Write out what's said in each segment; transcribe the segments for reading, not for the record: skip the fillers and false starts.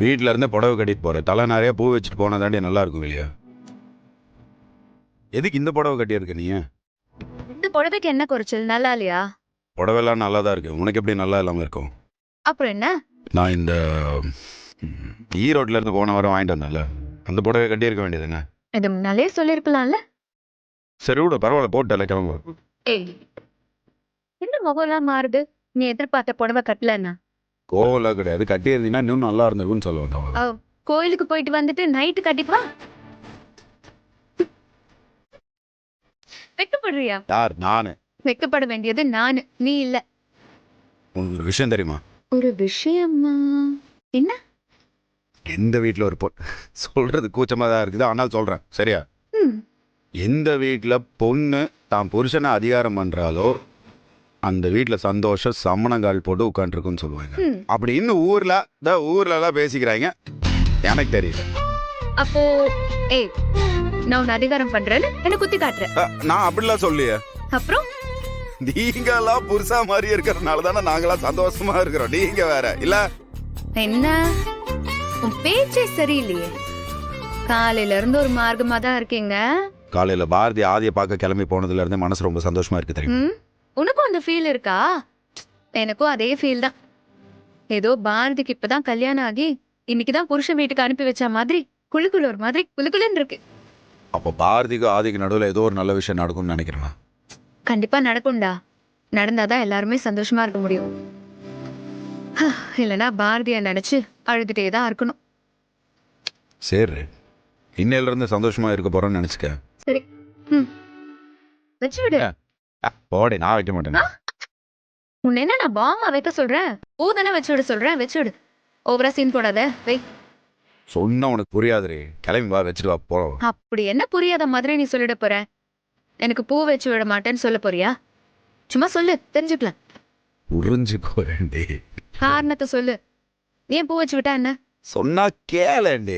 வீட்டில் இருந்தே புடவை கட்டிட்டு போகிறேன். தலை நிறைய பூ வச்சுட்டு போனால் தாண்டி நல்லா இருக்கும் இல்லையா? எதுக்கு இந்த புடவை கட்டியிருக்க நீ? இந்த புடவைக்கு என்ன குறைச்சல்? நல்லா இல்லையா? புடவைலாம் நல்லா தான் இருக்கு. உனக்கு எப்படி நல்லா இல்லாமல் இருக்கும்? அப்புறம் என்ன? நான் இந்த ஈரோட்டில் இருந்து போன வாரம் வாங்கிட்டு வந்தேன்ல, அந்த புடவை கட்டியிருக்க வேண்டியதுங்க. இது முன்னாலே சொல்லிருக்கலாம்ல. சரி விட பரவாயில்ல, போட்டல கிளம்பு. ஏய், என்ன முகம்லாம் மாறுது? நீ எதிர்பார்த்த புடவை கட்டலன்னா? கோவம்லாம் கிடையாது. கட்டியிருந்தீங்கன்னா இன்னும் நல்லா இருந்திருக்குன்னு சொல்லுவேன். கோயிலுக்கு போயிட்டு வந்துட்டு நைட்டு கட்டிப்பா. வெக்கப்படுறியா? யார்? நானு. வெக்கப்பட வேண்டியது நானு, நீ இல்ல. உங்களுக்கு ஒரு விஷயம் தெரியுமா? ஒரு விஷயமா? என்ன? எந்த வீட்டில் ஒரு சொல்றது கூச்சமாக தான் இருக்குது, ஆனால் சொல்கிறேன் சரியா? எந்த வீட்டில் பொண்ணு தான் புருஷனை அதிகாரம் பண்ணுறாலோ அந்த வீட்டில் சந்தோஷம் சம்மணங்கால் போட்டு உட்காந்துருக்குன்னு சொல்லுவாங்க. அப்படி இன்னும் ஊர்லலாம் பேசிக்கிறாங்க, எனக்கு தெரியல. அப்போ ஏய், நான் உன்னை அதிகாரம் பண்றேன்னு என்ன குத்தி காட்டுறேன். நான் அப்படிலாம் சொல்லியே. அப்புறம் நீங்கெல்லாம் புருஷா மாதிரி இருக்கிறதுனால தானே நாங்களாம் சந்தோஷமா இருக்கிறோம். நீங்க வேற இல்ல. என்ன உன் பேச்சே சரியில்லையே. காலையில இருந்து ஒரு மார்க்கமா தான் இருக்கீங்க. காலையில பாரதி ஆதிய பார்க்க கிளம்பி போனதுல இருந்து மனசு ரொம்ப சந்தோஷமா இருக்கு தெரியும். உனக்கும் அந்த ஃபீல் இருக்கா? எனக்கும் அதே ஃபீல் தான். ஏதோ பாரதிக்கு இப்பதான் கல்யாணம் ஆகி இன்னைக்குதான் புருஷன் வீட்டுக்கு அனுப்பி வச்ச மாதிரி குளுக்குள்ள ஒரு மாதிரி குளுக்குலன்னு இருக்கு. அப்ப பாரதிக்கும் ஆதிக்கு நடுவில் ஏதோ ஒரு நல்ல விஷயம் நடக்கும்னு நினைக்கிறேன். கண்டிப்பா நடக்கும்டா. நடந்தாதான் எல்லாருமே சந்தோஷமா இருக்க முடியும். இல்லைன்னா பாரதிய நினைச்சு அழுதுட்டே தான் இருக்கணும். சரி, இன்னையில இருந்து சந்தோஷமா இருக்க போறோம்னு நினைச்சுக்க. சரி, வச்சு விடு. போடே, நான் வைக்க மாட்டேன். உன்ன என்ன நான் பாமா வைக்க சொல்றேன்? பூ தானே வச்சு விட சொல்றேன், வச்சு விடு. ஓவரா சீன் போடாத, வை. சொன்னா உனக்கு புரியாதுரே. கிளம்பி வா, வச்சுட்டு வா போறோம். அப்படி என்ன புரியாத மாதிரி நீ சொல்லிட போற? எனக்கு பூ வச்சு விட மாட்டேன்னு சொல்ல போறியா? சும்மா சொல்லு, தெரிஞ்சுக்கலாம். புரிஞ்சுக்கோரேண்டி. காரணத்தை சொல்லு. ஏன் பூ வச்சு விட்டா என்ன? சொன்னா கேளேண்டி.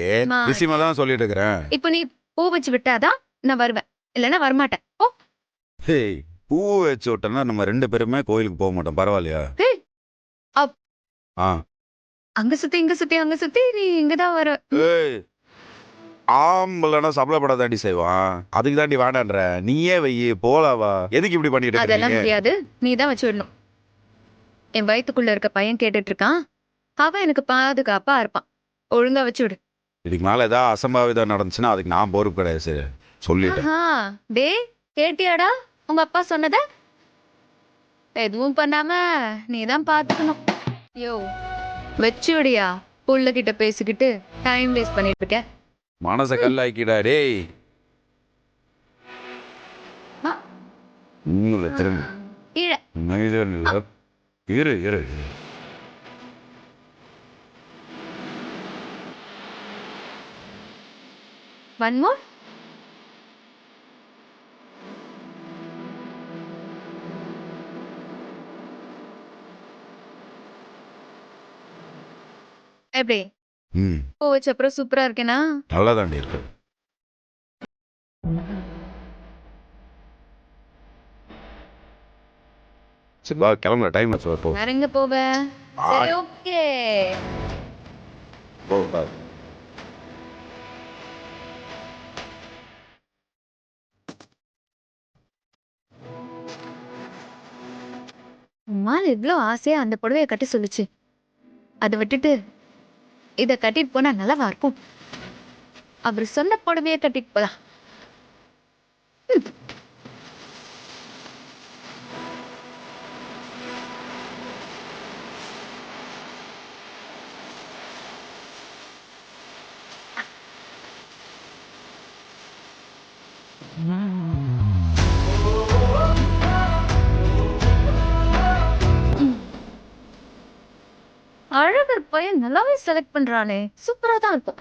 விஷயமா தான் சொல்லிட்டு இருக்கிறேன். இப்போ நீ பூ வச்சு விட்டாதான் நான் வருவேன், இல்லைன்னா வரமாட்டேன். ஓ, ஹேய், பூ வச்சு விட்டோம்னா நம்ம 2 பேருமே கோயிலுக்கு போக மாட்டோம், பரவாயில்லையா? அங்க சுத்தி இங்க சுத்தி அங்க சுத்தி நீ இங்கதான் வர. ஏய், ஆம்பளைனா சபலப்பட தாண்டி செய்வான். அதுக்கு தாண்டி வேண்டான்ற. நீயே வையி போலாவா? எதுக்கு இப்படி பண்ணிட்டு இருக்க? அதெல்லாம் முடியாது, நீ தான் வச்சு விடணும். என் வயித்துக்குள்ள இருக்க பையன் கேட்டுட்டு இருக்கான். அவன் எனக்கு பாதுகாப்பா இருப்பான். ஒழுங்கா வச்சு விடு. இதுக்கு மேல ஏதாவது அசம்பாவிதம் நடந்துச்சுன்னா அதுக்கு நான் பொறுப்பு கிடையாது. சரி, சொல்லிட்டேன். டேய், கேட்டியாடா உங்க அப்பா சொன்னத? எதுவும் பண்ணாம நீ தான் பாத்துக்கணும். யோ, வச்சு விடியா. புள்ள கிட்ட பேசிக்கிட்டு டைம் வேஸ்ட் பண்ணிட்டு இருக்க. மனச கல்லாக்கிடா டேய். இரு இரு. One more. எப்படி? பூ வச்ச அப்புறம் சூப்பரா இருக்கேனா? நல்லா தாண்டி இருக்கு. சரி வா, கிளம்புற டைம் ஆச்சு. போ. வேற எங்க போவ? சரி, ஓகே. போ பா. அம்மாள் இவ்வளோ ஆசையா அந்த புடவைய கட்டி சொல்லுச்சு. அதை விட்டுட்டு இத கட்டிட்டு போனா நல்லாவா இருக்கும்? அவர் சொன்ன புடவைய கட்டிட்டு போலாம். அழகர் பையன் நல்லாவே செலக்ட் பண்றானே, சூப்பரா தான் இருக்கும்.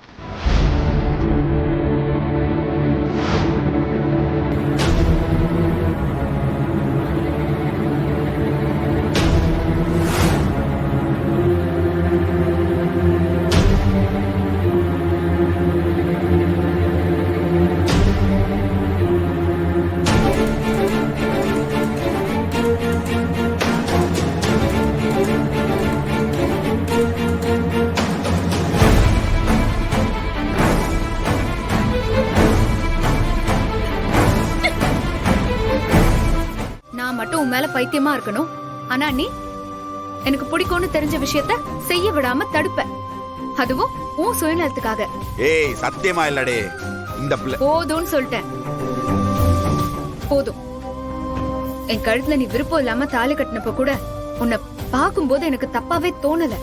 பைத்தியமா இருக்கணும். ஆனா நீ எனக்கு பிடிக்கும்னு தெரிஞ்ச விஷயத்த செய்ய விடாம தடுப்ப. அதுவும் உன் சுயநலத்துக்காக. ஏய் சத்தியமா இல்லடே இந்த பிள்ளை. போதும்னு சொல்லிட்டேன். போதும். என் கழுத்துல நீ விருப்பம் இல்லாம தாலி கட்டினப்ப கூட உன்னை பார்க்கும்போது எனக்கு தப்பாவே தோணல.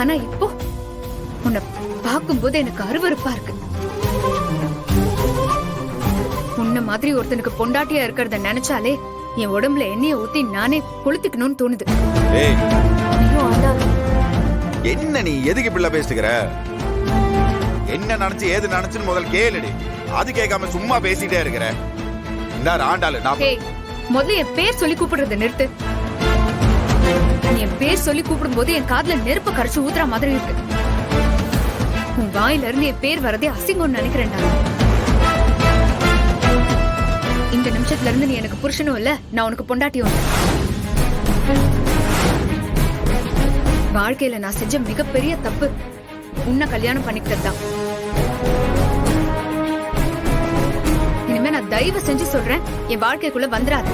ஆனா இப்போ உன்னை பார்க்கும்போது எனக்கு அருவருப்பா இருக்கு. உன்ன மாதிரி ஒருத்தனுக்கு பொண்டாட்டியா இருக்கிறத நினைச்சாலே என் உடம்புல எண்ணெய ஊத்தி நானே கொளுத்திக்கணும்னு தோணுது. ஏய் ஐயோ அண்ணா, என்ன நீ எதுக்கு பிள்ளை பேசுகிற? என்ன நினைச்சு ஏது நினைச்சுன்னு முதல் கேளுடி. அது கேட்காம சும்மா பேசிட்டே இருக்கிற. இந்த ஆண்டாளு நான் ஏய், முதல்ல என் பேர் சொல்லி கூப்பிடுறத நிறுத்து. நீ என் பேர் சொல்லி கூப்பிடும் போது என் காதுல நெருப்பு கரைச்சு ஊத்துற மாதிரி இருக்கு. உன் வாயில இருந்து என் பேர் வரதே அசிங்கம்னு நினைக்கிறேன். இந்த நிமிஷத்துல இருந்து நீ எனக்கு புருஷனும் இல்ல, நான் உனக்கு பொண்டாட்டியும் இல்ல. வாழ்க்கையில நான் செஞ்ச மிகப்பெரிய தப்பு உன்னை கல்யாணம் பண்ணிக்கிட்டதுதான். இனிமே நான் தயவு செஞ்சு சொல்றேன், என் வாழ்க்கைக்குள்ள வந்துடாது.